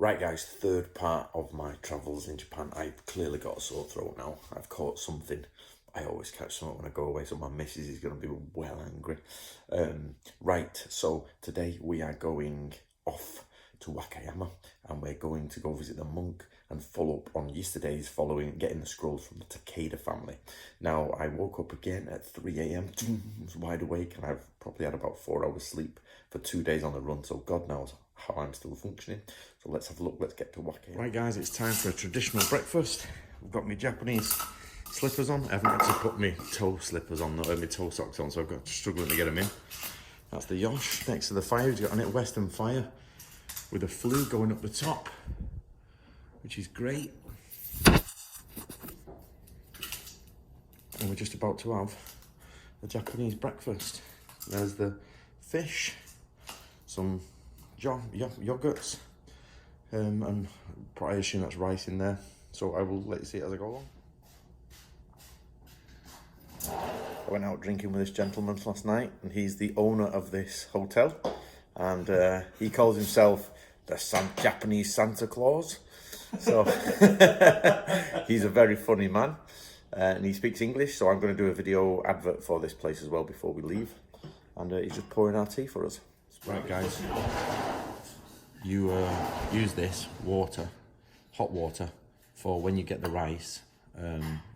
Right guys, third part of my travels in Japan. I've clearly got a sore throat now. I've caught something. I always catch something when I go away, so my missus is going to be well angry. Right, so today we are going off to Wakayama and we're going to go visit the monk and follow up on yesterday's getting the scrolls from the Takeda family. Now, I woke up again at 3 a.m, was wide awake, and I've probably had about 4 hours sleep for 2 days on the run, so God knows how I'm still functioning. So let's have a look, let's get to Wakayama. Right guys, it's time for a traditional breakfast. I've got my Japanese slippers on. I haven't actually put my toe slippers on, though, my toe socks on, so I've got struggling to get them in. That's the Yosh next to the fire. He's got on it Western fire with a flue going up the top, which is great. And we're just about to have a Japanese breakfast. There's the fish, some yogurts, and I assume that's rice in there. So I will let you see it as I go along. I went out drinking with this gentleman last night, and he's the owner of this hotel, and he calls himself the Japanese Santa Claus. So he's a very funny man, and he speaks English, so I'm going to do a video advert for this place as well before we leave, and he's just pouring our tea for us. Right guys, you use this water, hot water, for when you get the rice.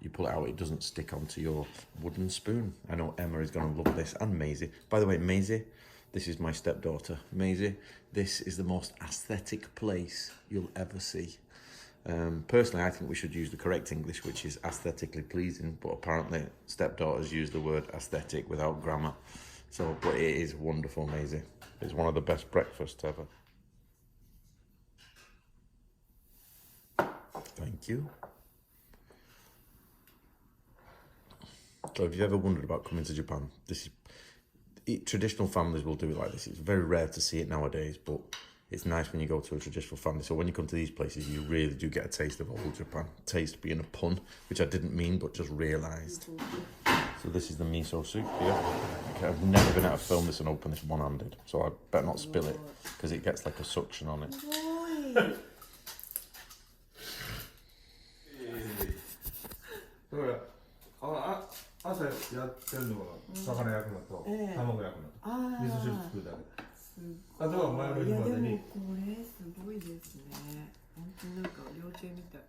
You pull it out, it doesn't stick onto your wooden spoon. I know Emma is going to love this, and Maisie. By the way, Maisie, this is my stepdaughter. Maisie, this is the most aesthetic place you'll ever see. Personally, I think we should use the correct English, which is aesthetically pleasing, but apparently stepdaughters use the word aesthetic without grammar. So, but it is wonderful, Maisie. It's one of the best breakfasts ever. Thank you. So if you've ever wondered about coming to Japan, traditional families will do it like this. It's very rare to see it nowadays, but it's nice when you go to a traditional family. So when you come to these places, you really do get a taste of old Japan. Taste being a pun, which I didn't mean, but just realised. So this is the miso soup here. I've never been able to film this and open this one-handed, so I better not spill it, because it gets like a suction on it.朝やってるのは魚焼くのと卵焼くのと味噌汁作るだけ。あとは前の日までに。いやでもこれすごいですね。本当になんか幼稚園みたい。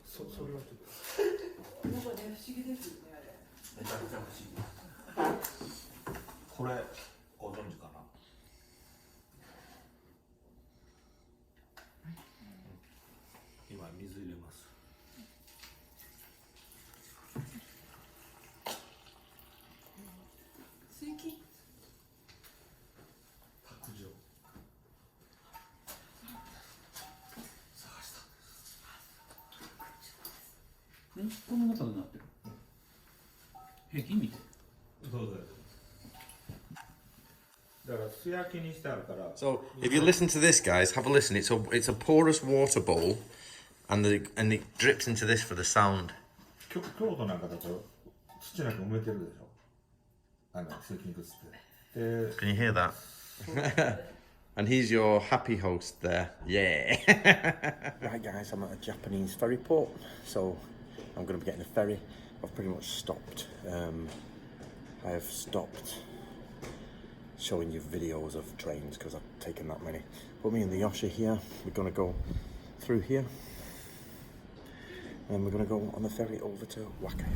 それはちょっと。なんかね不思議ですよねあれ。めちゃくちゃ不思議。これご存知かな。今水入れます。この中になってる。平均見て。そうだよ。だから素焼きにしてあるから。So if you listen to this, guys, have a listen. It's a porous water bowl, and it drips into this for the sound. 京都なんかだと土なんか埋めてるでしょ。水金物って。Can you hear that? And he's your happy host there. Yeah. Right, guys, I'm at a Japanese ferry port, so I'm going to be getting a ferry. I've pretty much stopped. I have stopped showing you videos of trains because I've taken that many. But me and the Yoshi here, we're going to go through here, and we're going to go on the ferry over to Wakayama.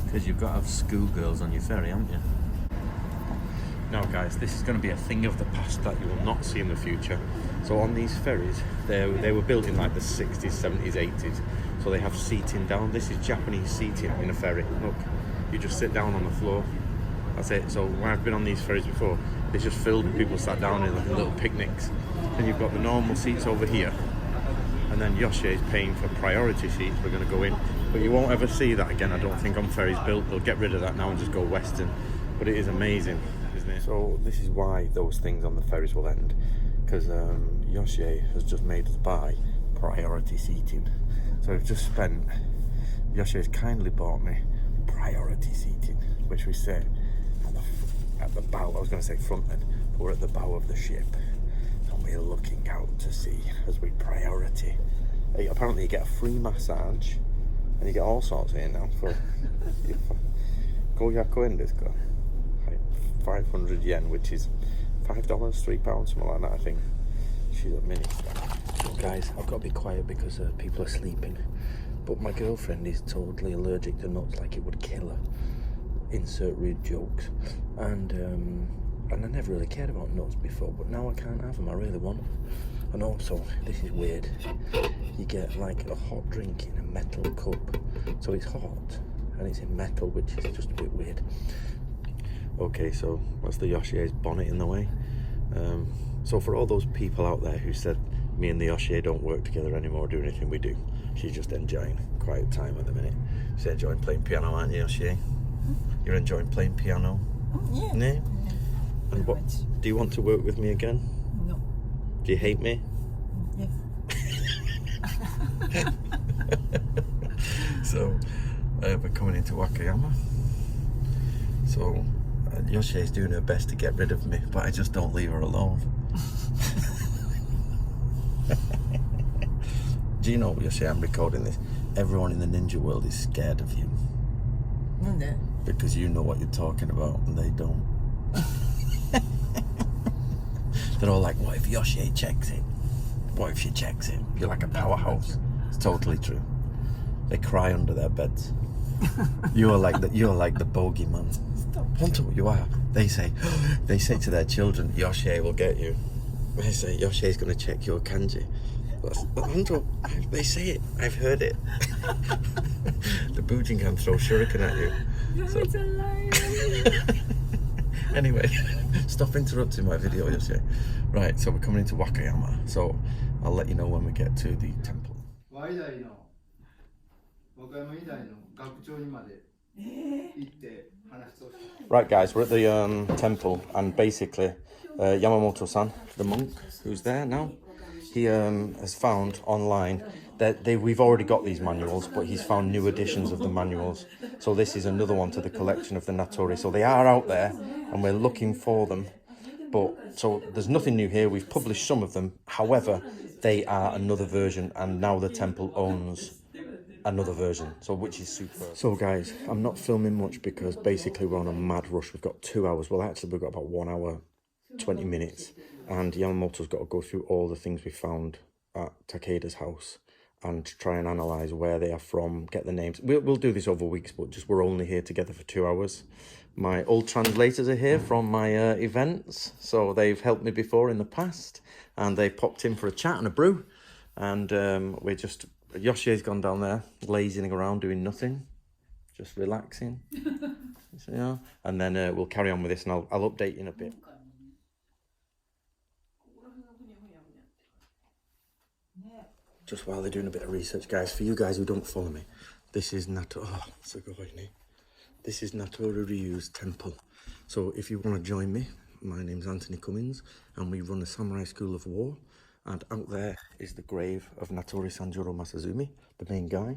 Because you've got to have schoolgirls on your ferry, haven't you? Now guys, this is going to be a thing of the past that you will not see in the future. So on these ferries, they were built in like the 60s, 70s, 80s. So they have seating down. This is Japanese seating in a ferry. Look, you just sit down on the floor. That's it. So when I've been on these ferries before, it's just filled with people sat down in like little picnics. Then you've got the normal seats over here. And then Yoshi is paying for priority seats. We're going to go in. But you won't ever see that again, I don't think, on ferries built. They'll get rid of that now and just go Western. But it is amazing, isn't it? So this is why those things on the ferries will end. Because Yoshi has just made us buy priority seating. So we've just spent, Yoshi has kindly bought me priority seating, which we sit at the bow, I was going to say front end, but we're at the bow of the ship and we're looking out to sea as we priority. Apparently you get a free massage and you get all sorts here now for Goyako this guy. 500 yen, which is $5, £3, something like that, I think. She's a mini star. So guys, I've got to be quiet because people are sleeping. But my girlfriend is totally allergic to nuts, like it would kill her. Insert rude jokes. And I never really cared about nuts before, but now I can't have them. I really want them. And also, this is weird. You get like a hot drink in a metal cup, so it's hot and it's in metal, which is just a bit weird. Okay, so that's the Yoshi's bonnet in the way. So for all those people out there who said me and the Yoshi don't work together anymore, do anything, we do. She's just enjoying quiet time at the minute. She's enjoying playing piano, aren't you, Yoshi? You're enjoying playing piano? Yeah. Yeah? And what, do you want to work with me again? No. Do you hate me? Yes. So, we're coming into Wakayama. So, Yoshi is doing her best to get rid of me, but I just don't leave her alone. Do you know, Yoshi, I'm recording this. Everyone in the ninja world is scared of you. Because you know what you're talking about and they don't. They're all like, what if Yoshi checks it? What if she checks it? You're like a powerhouse. It's totally true. They cry under their beds. You're like the bogeyman. Honto, you are. They say to their children, Yoshi will get you. They say Yoshi's gonna check your kanji. But Honto, they say it. I've heard it. The Bujin can throw shuriken at you. So. It's a lie. Anyway, stop interrupting my video, Yoshi. Right, so we're coming into Wakayama. So I'll let you know when we get to the temple. Right, guys, we're at the temple, and basically Yamamoto-san, the monk who's there now, he has found online that we've already got these manuals, but he's found new editions of the manuals. So this is another one to the collection of the Natori. So they are out there and we're looking for them. But so there's nothing new here. We've published some of them. However, they are another version, and now the temple owns another version, so which is super. So guys, I'm not filming much because basically we're on a mad rush. We've got 2 hours. Well, actually we've got about 1 hour, 20 minutes. And Yamamoto's got to go through all the things we found at Takeda's house and try and analyse where they are from, get the names. We'll do this over weeks, but just we're only here together for 2 hours. My old translators are here from my events, so they've helped me before in the past, and they popped in for a chat and a brew, and we're just, Yoshi's gone down there, lazying around, doing nothing, just relaxing, so, yeah. And then we'll carry on with this, and I'll update you in a bit. Just while they're doing a bit of research, guys, for you guys who don't follow me, this is This is Natori Ryu's temple. So if you want to join me, my name's Anthony Cummins, and we run a samurai school of war. And out there is the grave of Natori Sanjuro Masazumi, the main guy.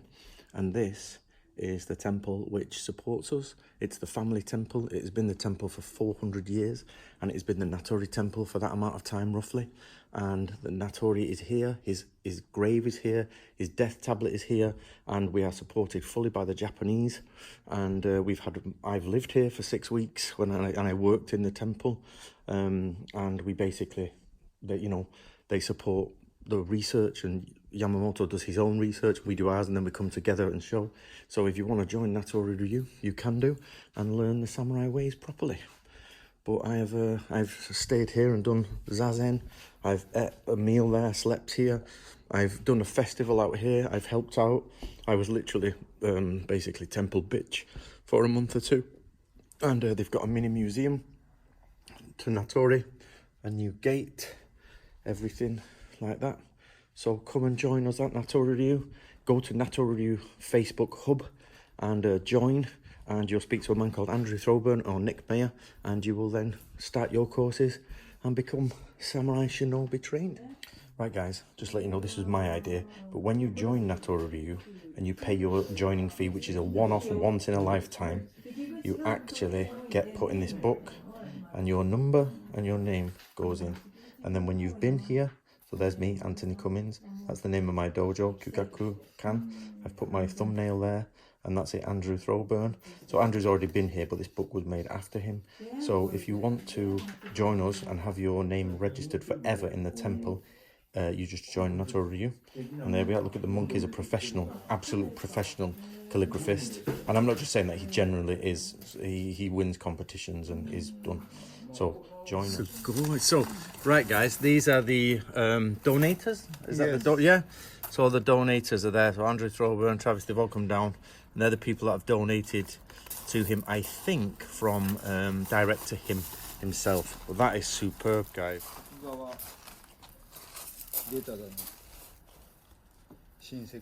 And this is the temple which supports us. It's the family temple. It has been the temple for 400 years, and it has been the Natori temple for that amount of time, roughly. And the Natori is here, his grave is here, his death tablet is here, and we are supported fully by the Japanese. And I've lived here for 6 weeks when I worked in the temple, and we basically, they support the research, and Yamamoto does his own research, we do ours, and then we come together and show. So if you want to join Natori Ryu, you can do, and learn the samurai ways properly. But I've stayed here and done zazen. I've ate a meal there, slept here. I've done a festival out here. I've helped out. I was literally basically temple bitch for a month or two. And they've got a mini museum to Natori, a new gate, everything like that. So come and join us at Natori Ryu. Go to Natori Ryu Facebook hub and join. And you'll speak to a man called Andrew Throburn or Nick Mayer, and you will then start your courses and become samurai shinobi trained. Right guys, just let you know this was my idea, but when you join Natori Ryu and you pay your joining fee, which is a one-off, once in a lifetime, you actually get put in this book and your number and your name goes in. And then when you've been here, so there's me, Anthony Cummins, that's the name of my dojo, Kukaku-kan. I've put my thumbnail there, and that's it, Andrew Throwburn. So Andrew's already been here, but this book was made after him. So if you want to join us and have your name registered forever in the temple, you just join Natori Ryu. And there we are, look at the monk, he's a professional, absolute professional calligraphist. And I'm not just saying that, he generally is, he wins competitions and is done. So join us. So, right guys, these are the donators, is that the yeah? So the donators are there, so Andrew Throwburn, Travis, they've all come down, and they're the people that have donated to him, I think, from direct to him himself. Well, that is superb, guys. データだね。親戚。そ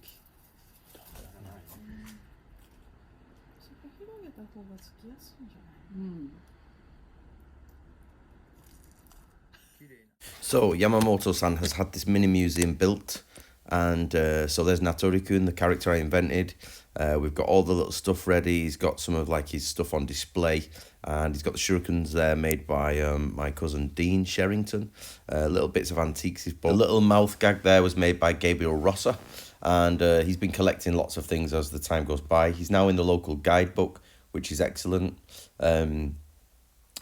こ広げた方がつきやすいんじゃない？ So Yamamoto-san has had this mini museum built, and so there's Natori-kun, the character I invented. We've got all the little stuff ready. He's got some of like his stuff on display, and he's got the shurikens there made by my cousin Dean Sherrington. Little bits of antiques. The little mouth gag there was made by Gabriel Rosser, and he's been collecting lots of things as the time goes by. He's now in the local guidebook, which is excellent.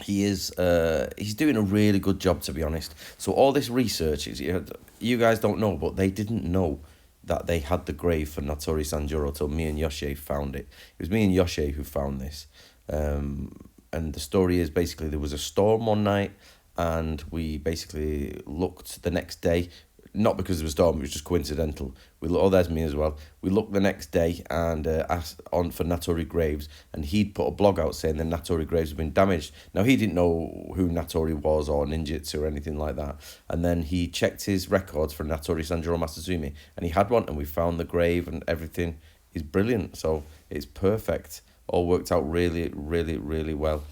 He's doing a really good job, to be honest. So all this research is, you guys don't know, but they didn't know that they had the grave for Natori Sanjuro till me and Yoshi found it. It was me and Yoshi who found this. And the story is basically there was a storm one night, and we basically looked the next day. Not because of a storm, it was just coincidental. There's me as well. We looked the next day and asked on for Natori graves, and he'd put a blog out saying the Natori graves had been damaged. Now, he didn't know who Natori was or ninjutsu or anything like that. And then he checked his records for Natori Sanjuro Masazumi, and he had one, and we found the grave, and everything is brilliant. So it's perfect. All worked out really, really, really well.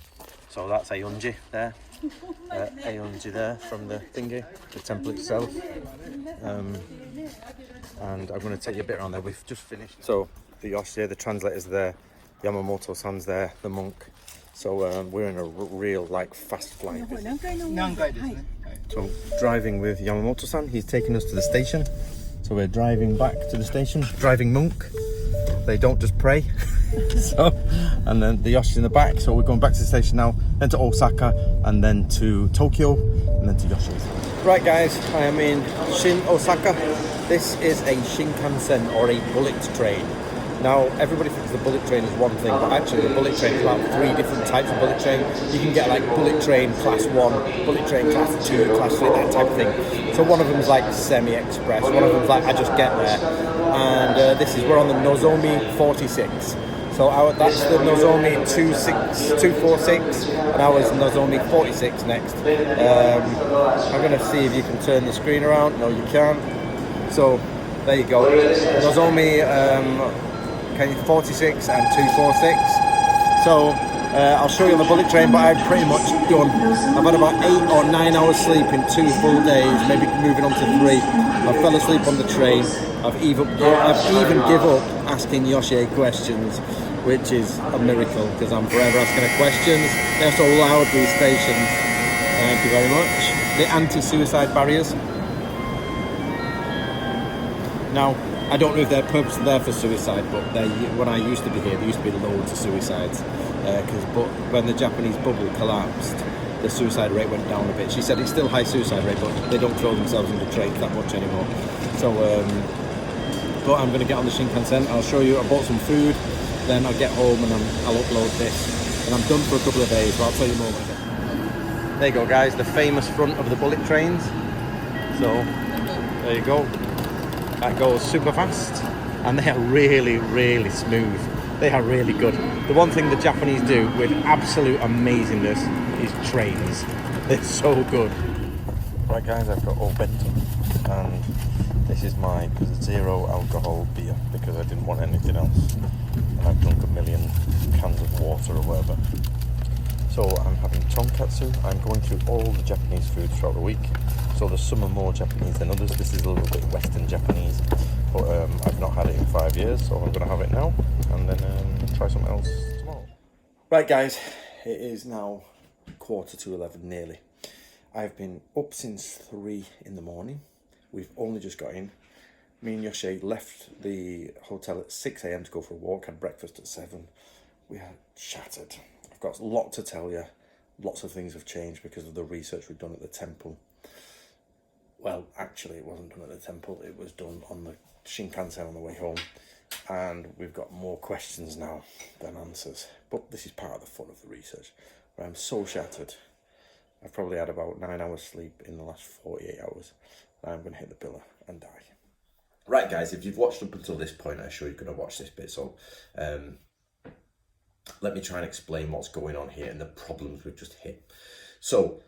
So that's Aonji there. Aonji there from the thingy, the temple itself. And I'm going to take you a bit around there. We've just finished. So the Yoshi, the translator's there, Yamamoto-san's there, the monk. So we're in a real like fast flight. So driving with Yamamoto-san, he's taking us to the station. So we're driving back to the station, driving monk. They don't just pray. So, and then the Yoshi's in the back, so we're going back to the station now, then to Osaka, and then to Tokyo, and then to Yoshi's. Right guys, I am in Shin Osaka. This is a Shinkansen, or a bullet train. Now, everybody thinks the bullet train is one thing, but actually the bullet train is about 3 different types of bullet train. You can get like bullet train class 1, bullet train class 2, class 3, that type of thing. So one of them is like semi-express, one of them is like I just get there. And we're on the Nozomi 46. So that's the Nozomi 246, and ours Nozomi 46 next. I'm going to see if you can turn the screen around. No, you can't. So there you go. Nozomi 46 and 246. So I'll show you on the bullet train, but I've pretty much done. I've had about 8 or 9 hours sleep in 2 full days, maybe moving on to 3. I fell asleep on the train. I've even give up asking Yoshi questions, which is a miracle because I'm forever asking her questions. They're so loud, these stations. Thank you very much. The anti-suicide barriers. Now, I don't know if they're purposely there for suicide, but when I used to be here, there used to be loads of suicides. But when the Japanese bubble collapsed, the suicide rate went down a bit. She said it's still high suicide rate, but they don't throw themselves into trains that much anymore. So, but I'm going to get on the Shinkansen. I'll show you. I bought some food. Then I'll get home and I'll upload this. And I'm done for a couple of days, but I'll tell you more later. There you go, guys. The famous front of the bullet trains. So there you go. That goes super fast, and they are really, really smooth. They are really good. The one thing the Japanese do with absolute amazingness is trains. They're so good. Right guys, I've got Obento, and this is my 0 alcohol beer because I didn't want anything else. And I've drunk 1 million cans of water or whatever. So I'm having tonkatsu. I'm going through all the Japanese food throughout the week. So some are more Japanese than others. This is a little bit Western Japanese, but I've not had it in 5 years, so I'm going to have it now and then try something else tomorrow. Right guys, it is now 11:15 nearly. I've been up since 3 in the morning. We've only just got in. Me and Yoshi left the hotel at 6 a.m. to go for a walk, had breakfast at 7. We are shattered. I've got a lot to tell you. Lots of things have changed because of the research we've done at the temple. Well, actually, it wasn't done at the temple. It was done on the Shinkansen on the way home. And we've got more questions now than answers. But this is part of the fun of the research. But I'm so shattered. I've probably had about 9 hours sleep in the last 48 hours. I'm going to hit the pillow and die. Right, guys, if you've watched up until this point, I'm sure you're going to watch this bit. So let me try and explain what's going on here and the problems we've just hit. So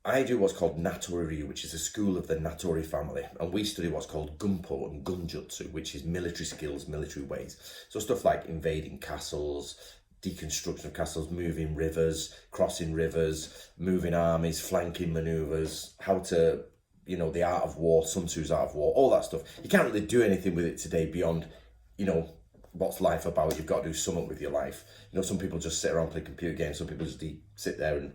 I do what's called Natori Ryu, which is a school of the Natori family, and we study what's called Gunpo and Gunjutsu, which is military skills, military ways. So stuff like invading castles, deconstruction of castles, moving rivers, crossing rivers, moving armies, flanking maneuvers, how to, you know, the art of war, Sun Tzu's art of war, all that stuff. You can't really do anything with it today beyond, you know, what's life about? You've got to do something with your life. You know, some people just sit around and play computer games. Some people just sit there and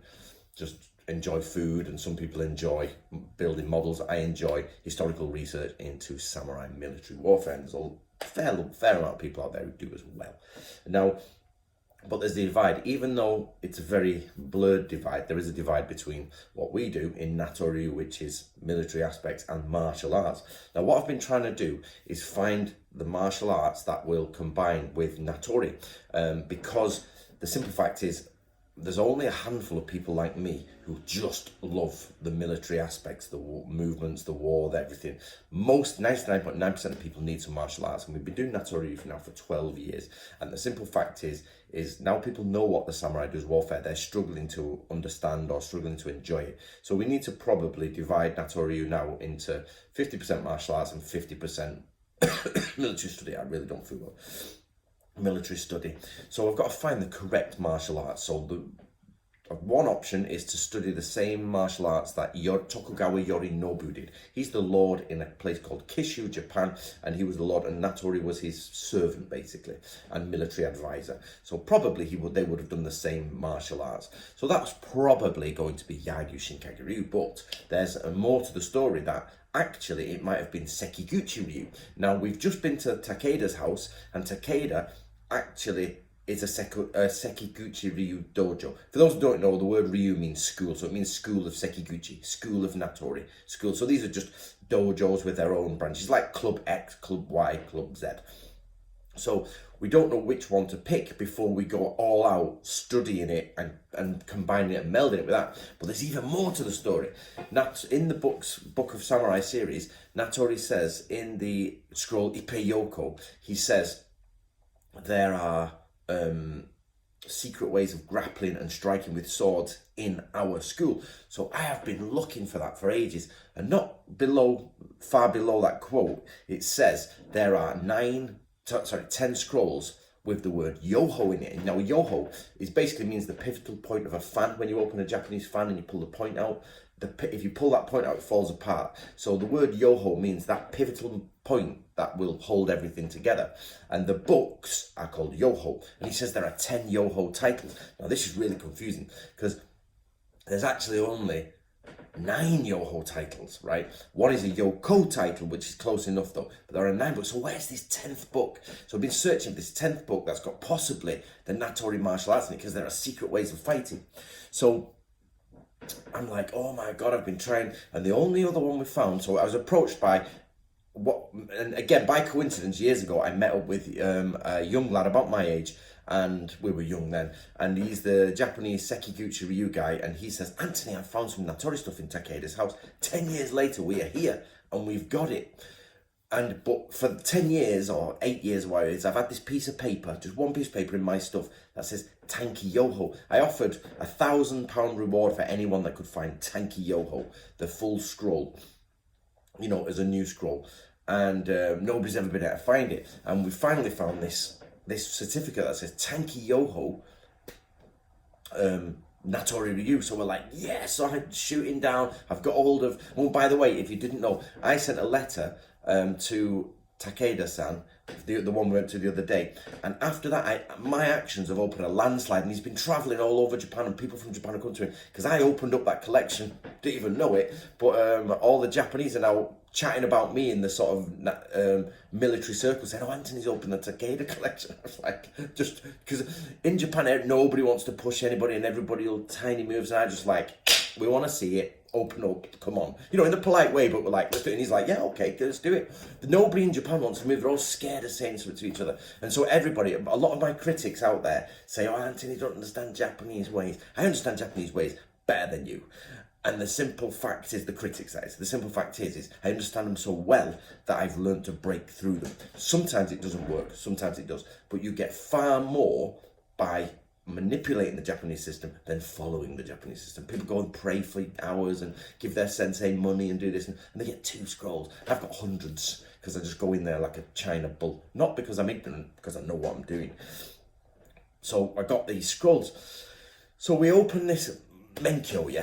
just enjoy food, and some people enjoy building models. I enjoy historical research into samurai military warfare, and there's a fair amount of people out there who do as well. Now, but there's the divide. Even though it's a very blurred divide, there is a divide between what we do in Natori, which is military aspects, and martial arts. Now, what I've been trying to do is find the martial arts that will combine with Natori, because the simple fact is there's only a handful of people like me who just love the military aspects, the war, movements, the war, everything. Most 99.9% of people need some martial arts, and we've been doing Natori now for 12 years. And the simple fact is now people know what the samurai does warfare. They're struggling to understand or struggling to enjoy it. So we need to probably divide Natori now into 50% martial arts and 50% military study. I really don't feel well. Military study. So I've got to find the correct martial arts. So the one option is to study the same martial arts that Tokugawa Yorinobu did. He's the lord in a place called Kishu, Japan, and he was the lord, and Natori was his servant basically and military advisor. So probably they would have done the same martial arts. So that's probably going to be Yagyu Shinkage Ryu, but there's more to the story that actually it might have been Sekiguchi Ryu. Now, we've just been to Takeda's house, and Takeda actually is a Sekiguchi Ryu dojo. For those who don't know, the word Ryu means school, so it means school of Sekiguchi, school of Natori, school. So these are just dojos with their own branches, like Club X, Club Y, Club Z. So we don't know which one to pick before we go all out studying it and combining it and melding it with that. But there's even more to the story. In the Book of Samurai series, Natori says in the scroll Ipeyoko, he says there are secret ways of grappling and striking with swords in our school. So I have been looking for that for ages, and not far below that quote, it says there are 10 scrolls with the word yoho in it. And now yoho basically means the pivotal point of a fan. When you open a Japanese fan and you pull the point out, if you pull that point out, it falls apart. So the word yoho means that pivotal point that will hold everything together. And the books are called yoho. And he says there are 10 yoho titles. Now this is really confusing because there's actually only 9 yoho titles, right? One is a yoko title, which is close enough though, but there are 9 books. So where's this 10th book? So I've been searching for this 10th book that's got possibly the Natori martial arts in it, because there are secret ways of fighting. So I'm like, oh my God, I've been trying. And the only other one we found, so I was approached by and again, by coincidence, years ago, I met up with a young lad about my age, and we were young then, and he's the Japanese Sekiguchi Ryu guy, and he says, Anthony, I found some Natori stuff in Takeda's house. 10 years later, we are here, and we've got it. But for 10 years, or 8 years, or whatever it is, I've had this piece of paper, just one piece of paper in my stuff, that says Tanki Yoho. I offered a £1,000 reward for anyone that could find Tanki Yoho, the full scroll, you know, as a new scroll. And nobody's ever been able to find it. And we finally found this certificate that says Tanki Yoho Natori Ryu. So we're like, yes, so I'm shooting down. I've got hold of. Oh, by the way, if you didn't know, I sent a letter to Takeda-san, the one we went to the other day, and after that, my actions have opened a landslide, and he's been travelling all over Japan, and people from Japan have come to him because I opened up that collection. Didn't even know it, but all the Japanese are now chatting about me in the sort of military circles, saying, "Oh, Anthony's opened the Takeda collection." I was like, just because in Japan, nobody wants to push anybody, and everybody will tiny moves, and I just like, we want to see it. Open up, come on. You know, in the polite way, but we're like, let's do it. And he's like, yeah, okay, let's do it. Nobody in Japan wants to move. They're all scared of saying something to each other. And so everybody, a lot of my critics out there say, oh, Anthony, you don't understand Japanese ways. I understand Japanese ways better than you. And the simple fact is, the critics, that is, the simple fact is I understand them so well that I've learned to break through them. Sometimes it doesn't work, sometimes it does. But you get far more by manipulating the Japanese system than following the Japanese system. People go and pray for hours and give their sensei money and do this, and they get 2 scrolls. I've got hundreds because I just go in there like a China bull. Not because I'm ignorant, because I know what I'm doing. So I got these scrolls. So we open this Menkyo,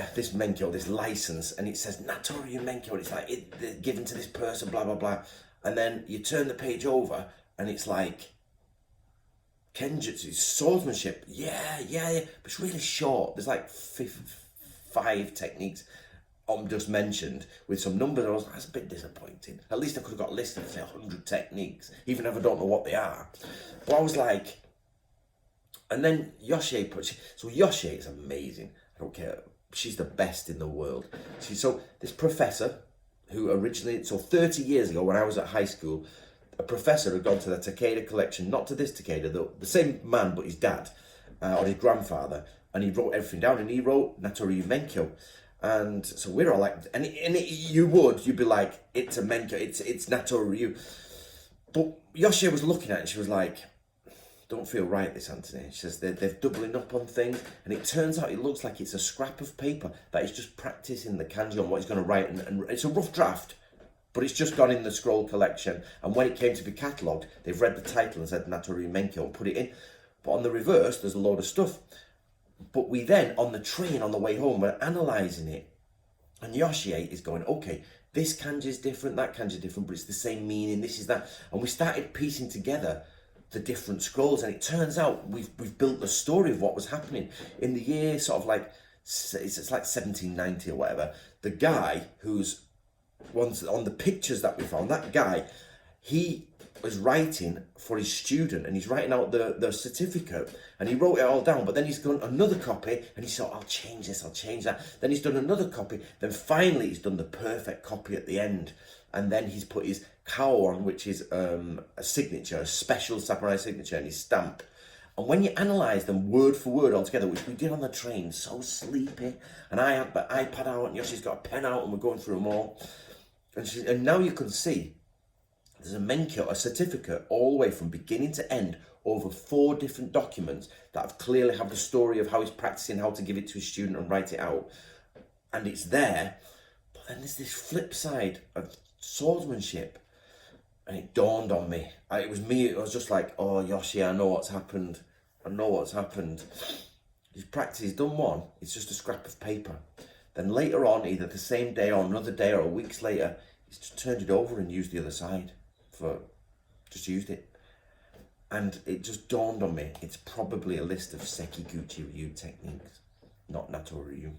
this license, and it says Natori Menkyo, and it's like given to this person, blah, blah, blah. And then you turn the page over, and it's like, Kenjutsu, swordsmanship, yeah, but it's really short. There's like 5 techniques just mentioned with some numbers. I was like, that's a bit disappointing. At least I could have got a list of, say, 100 techniques, even if I don't know what they are. But I was like, and then Yoshie so Yoshie is amazing. I don't care. She's the best in the world. So this professor who originally, so 30 years ago when I was at high school, a professor had gone to the Takeda collection, not to this Takeda, the same man, but his dad, or his grandfather, and he wrote everything down, and he wrote Natori Menkyo. And so we're all like, you'd be like, it's a Menkyo, it's Natori Ryu. But Yoshie was looking at it, and she was like, don't feel right, this, Anthony. She says they're doubling up on things, and it turns out it looks like it's a scrap of paper that he's just practicing the kanji on what he's going to write, and it's a rough draft. But it's just gone in the scroll collection, and when it came to be catalogued, they've read the title and said Natori Menkyo and put it in. But on the reverse, there's a load of stuff. But we then, on the train on the way home, we're analysing it. And Yoshie is going, okay, this kanji is different, that kanji is different, but it's the same meaning, this is that. And we started piecing together the different scrolls, and it turns out we've built the story of what was happening. In the year sort of like, it's like 1790 or whatever, the guy who's ones on the pictures that we found, that guy, he was writing for his student, and he's writing out the certificate, and he wrote it all down, but then he's done another copy, and he thought, I'll change this, I'll change that. Then he's done another copy, then finally he's done the perfect copy at the end, and then he's put his kao on, which is a signature, a special samurai signature, and his stamp. And when you analyse them word for word all together, which we did on the train, so sleepy, and I had my iPad out, and Yoshi's got a pen out, and we're going through them all. And now you can see there's a Menkyo, a certificate, all the way from beginning to end, over 4 different documents that have clearly have the story of how he's practicing, how to give it to his student and write it out. And it's there. But then there's this flip side of swordsmanship. And it dawned on me. It was just like, oh, Yoshie, I know what's happened. He's done one. It's just a scrap of paper. Then later on, either the same day or another day or weeks later, he's just turned it over and used the other side. Just used it. And it just dawned on me, it's probably a list of Sekiguchi Ryu techniques, not Natori Ryu.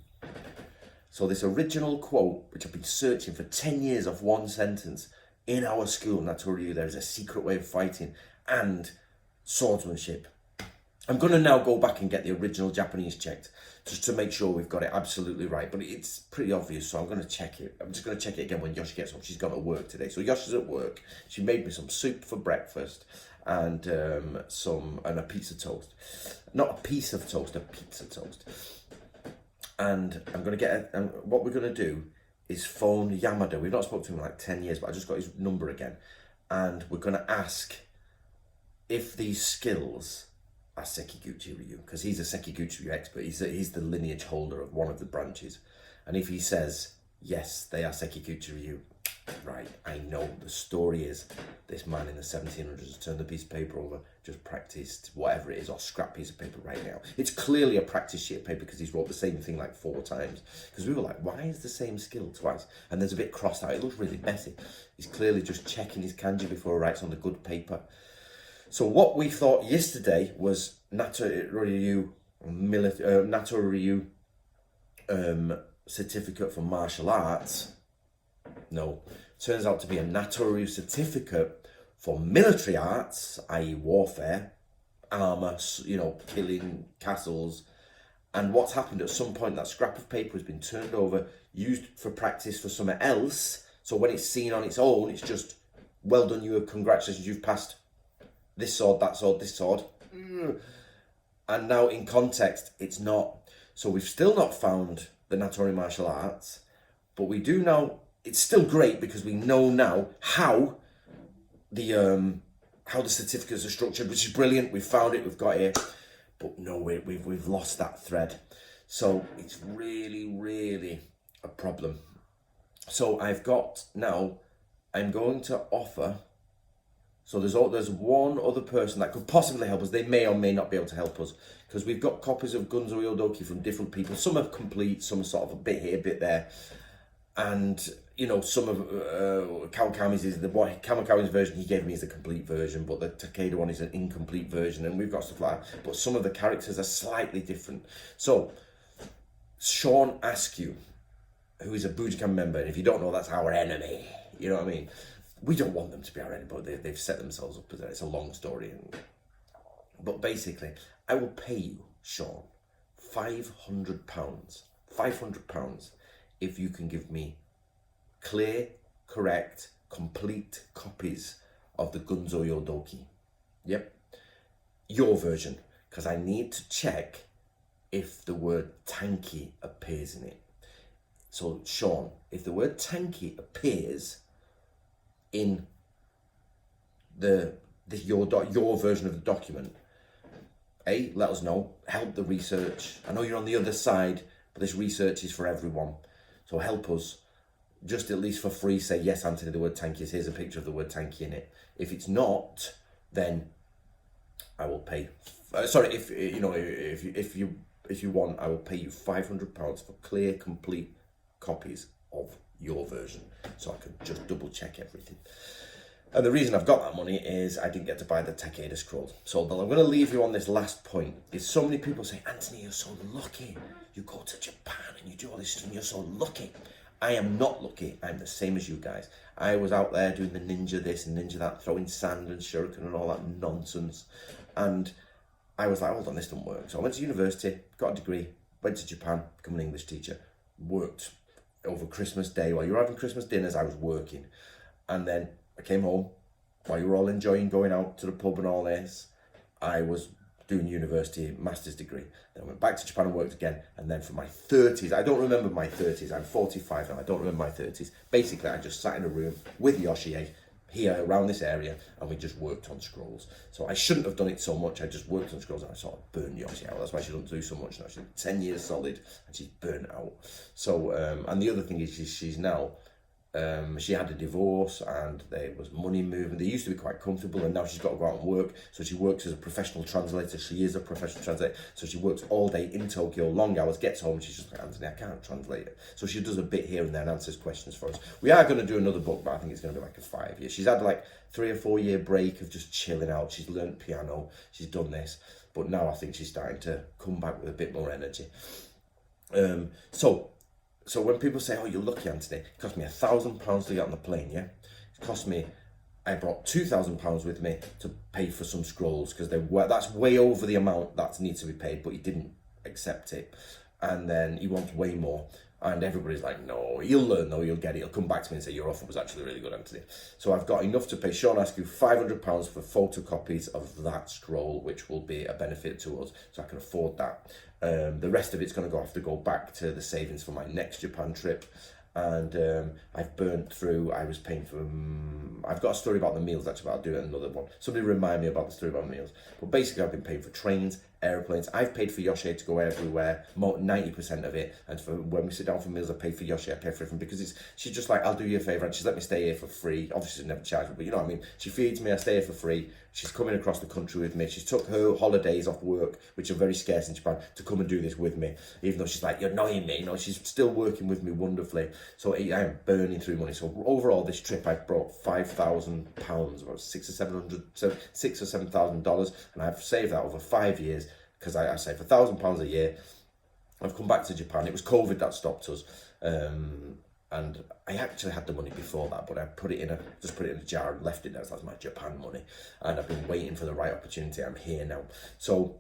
So this original quote, which I've been searching for 10 years off one sentence, in our school, Natori Ryu, there is a secret way of fighting and swordsmanship. I'm going to now go back and get the original Japanese checked, just to make sure we've got it absolutely right. But it's pretty obvious, so I'm going to check it. I'm just going to check it again when Yoshi gets home. She's gone to work today. So Yoshi's at work. She made me some soup for breakfast and a pizza toast. Not a piece of toast, a pizza toast. And I'm going to get what we're going to do is phone Yamada. We've not spoken to him in like 10 years, but I just got his number again. And we're going to ask if these skills are Sekiguchi Ryu, because he's a Sekiguchi Ryu expert. He's the lineage holder of one of the branches. And if he says, yes, they are Sekiguchi Ryu, right, I know the story is this man in the 1700s has turned the piece of paper over, just practiced whatever it is, or scrap piece of paper right now. It's clearly a practice sheet of paper because he's wrote the same thing like 4 times. Because we were like, why is the same skill twice? And there's a bit crossed out. It looks really messy. He's clearly just checking his kanji before he writes on the good paper. So what we thought yesterday was Natoryu certificate for martial arts. No, turns out to be a Natoryu certificate for military arts, i.e. warfare, armour, killing castles. And what's happened at some point, that scrap of paper has been turned over, used for practice for something else. So when it's seen on its own, it's just, well done, congratulations, you've passed this sword, that sword, this sword. And now in context, it's not. So we've still not found the Natori martial arts, but we do know it's still great because we know now how the certificates are structured, which is brilliant. We've found it, we've got it, but no, we've lost that thread. So it's really, really a problem. So I'm going to offer. So there's one other person that could possibly help us. They may or may not be able to help us because we've got copies of Gunzo Yodoki from different people. Some are complete, some are sort of a bit here, a bit there. And, some of Kawakami's Kawakami's version he gave me is the complete version, but the Takeda one is an incomplete version, and we've got stuff like that. But some of the characters are slightly different. So, Sean Askew, who is a Bujikam member, and if you don't know, that's our enemy. You know what I mean? We don't want them to be our enemy, but they've set themselves up as that. It's a long story. But basically, I will pay you, Sean, £500. £500 if you can give me clear, correct, complete copies of the Gunzo Yodoki. Yep. Your version. Because I need to check if the word tanki appears in it. So, Sean, if the word tanki appears in your version of the document, let us know. Help the research. I know you're on the other side, but this research is for everyone. So help us. Just at least for free, say, yes, Anthony, the word tanky is, here's a picture of the word tanky in it. If it's not, then I will pay. If you want, I will pay you £500 for clear, complete copies of your version, so I could just double check everything. And the reason I've got that money is I didn't get to buy the Takeda scroll. So I'm going to leave you on this last point. Is so many people say, Anthony, you're so lucky. You go to Japan and you do all this stuff and you're so lucky. I am not lucky. I'm the same as you guys. I was out there doing the ninja this and ninja that, throwing sand and shuriken and all that nonsense. And I was like, hold on, this doesn't work. So I went to university, got a degree, went to Japan, become an English teacher, worked over Christmas Day. While you were having Christmas dinners, I was working. And then I came home, while you were all enjoying going out to the pub and all this, I was doing university, master's degree. Then I went back to Japan and worked again. And then for my 30s, I don't remember my 30s, I'm 45 now, I don't remember my 30s. Basically, I just sat in a room with Yoshie here around this area, and we just worked on scrolls. So I shouldn't have done it so much. I just worked on scrolls and I sort of burned Yoshie out. That's why she doesn't do so much now. She's 10 years solid and she's burnt out. So, and the other thing is she's now, she had a divorce and there was money moving. They used to be quite comfortable, and now she's got to go out and work. So she works as a professional translator. She is a professional translator. So she works all day in Tokyo, long hours, gets home, and she's just like, Anthony, I can't translate it. So she does a bit here and there and answers questions for us. We are going to do another book, but I think it's going to be like a 5 year. She's had like 3 or 4 year break of just chilling out. She's learnt piano. She's done this. But now I think she's starting to come back with a bit more energy. So when people say, oh, you're lucky, Anthony, it cost me £1,000 to get on the plane, yeah? It cost me, I brought £2,000 with me to pay for some scrolls, because that's way over the amount that needs to be paid, but he didn't accept it. And then he wants way more. And everybody's like, no, you'll learn though, you'll get it. He'll come back to me and say, your offer was actually really good, Anthony. So I've got enough to pay Sean Askew £500 for photocopies of that scroll, which will be a benefit to us, so I can afford that. The rest of it's going to have to go back to the savings for my next Japan trip. And I've burnt through, I was paying for, I've got a story about the meals actually, but I'll do it another one. Somebody remind me about the story about the meals. But basically I've been paying for trains, airplanes. I've paid for Yoshi to go everywhere, 90% of it. And for when we sit down for meals, I pay for Yoshi, I pay for everything, because she's just like, I'll do you a favour, and she's let me stay here for free. Obviously, she's never charged me, but you know what I mean? She feeds me, I stay here for free. She's coming across the country with me. She's took her holidays off work, which are very scarce in Japan, to come and do this with me. Even though she's like, you're annoying me, you know, she's still working with me wonderfully. So I am burning through money. So overall, this trip, I brought £5,000, about $6,000 or $7,000, and I've saved that over 5 years, because I saved £1,000 a year. I've come back to Japan. It was COVID that stopped us. And I actually had the money before that, but I put it in a jar and left it there. So that's my Japan money. And I've been waiting for the right opportunity. I'm here now. So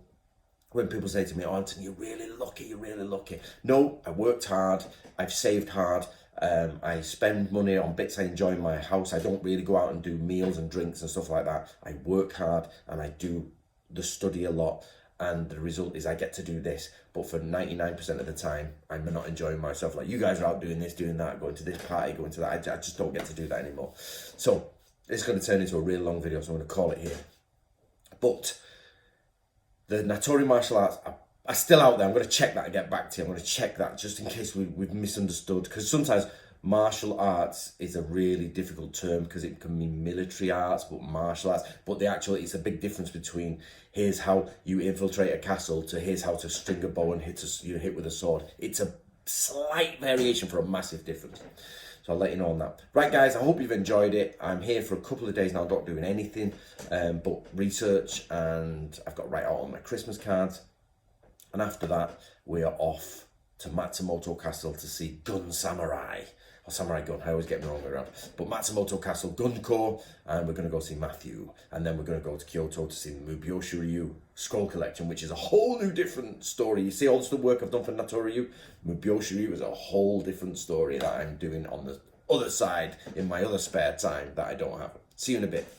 when people say to me, oh, Anthony, you're really lucky. No, I worked hard. I've saved hard. I spend money on bits I enjoy in my house. I don't really go out and do meals and drinks and stuff like that. I work hard and I do the study a lot. And the result is I get to do this. But for 99% of the time, I'm not enjoying myself. Like, you guys are out doing this, doing that, going to this party, going to that. I just don't get to do that anymore. So it's going to turn into a really long video, so I'm going to call it here. But the Natori martial arts are still out there. I'm going to check that and get back to you. I'm going to check that just in case we've misunderstood. Because sometimes martial arts is a really difficult term, because it can mean military arts, but martial arts. But it's a big difference between here's how you infiltrate a castle to here's how to string a bow and hit with a sword. It's a slight variation for a massive difference. So I'll let you know on that. Right, guys, I hope you've enjoyed it. I'm here for a couple of days now, not doing anything but research, and I've got to write out all my Christmas cards. And after that, we are off to Matsumoto Castle to see Gun Samurai. Or Samurai Gun, I always get them wrong around. But Matsumoto Castle, Gunko, and we're going to go see Matthew. And then we're going to go to Kyoto to see the Mubyoshi Ryu Scroll Collection, which is a whole new different story. You see all the work I've done for Natori Ryu? Mubyoshi Ryu is a whole different story that I'm doing on the other side in my other spare time that I don't have. See you in a bit.